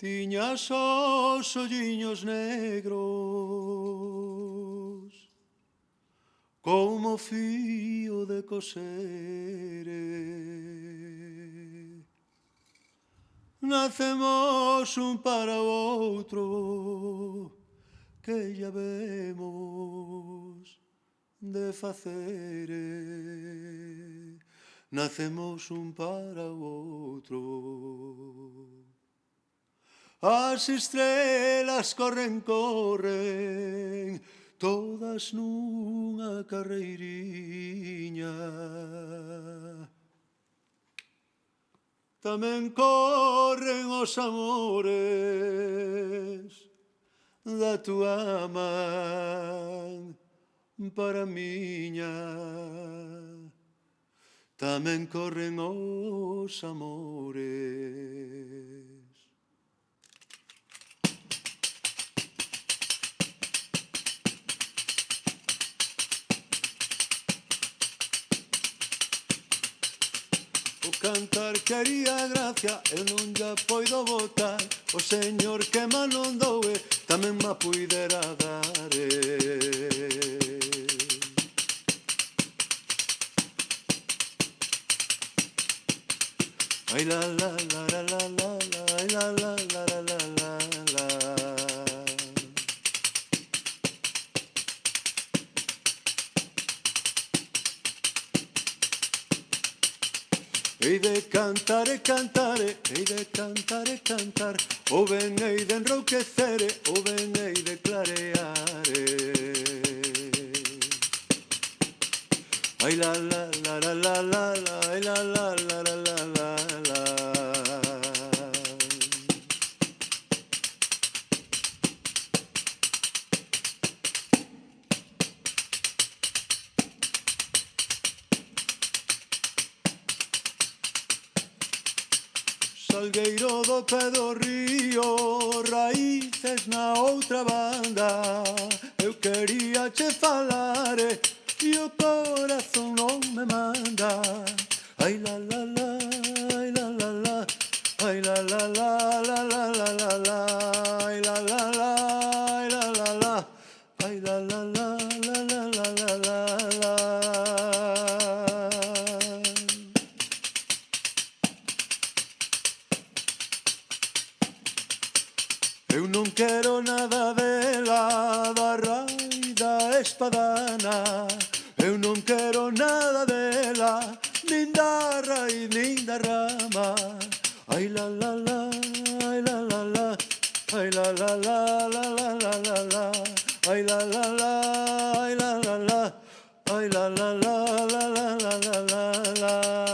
Tiñas os olliños negros como fío de cosere. Nacemos un para outro que ya vemos de facere. Nacemos un para outro. As estrelas corren, corren, todas nunha carreiriña. Tamén corren os amores da túa man para miña. Tamén corren os amores. O cantar quería gracia, eu non lla poido botar. O señor que ma non doue, tamén ma puidera dar. Ai la la la la la la la, ai la la la la la la la. Hei de cantar e cantare, hei de cantar e cantar, o ben hei de enrouquecere, o ben hei de clareare. Ai la la la la la la la, ai la la la la la la la. Salgueiro do pé do río, raíces na outra banda. Eu quería che falar e o corazón non me manda. Ai la la la, ai la la la, ai la la la la la la la la, ai la la la, ai la la la, ai la la la la la la la la la. Eu non quero nada dela, da rai da espadana. Eu non quero nada dela, nin da rai, nin da rama. Ai la la la, ai la la la, ai la la la la la la la la, ai la la la, ai la la la, ai la la la la la la la la.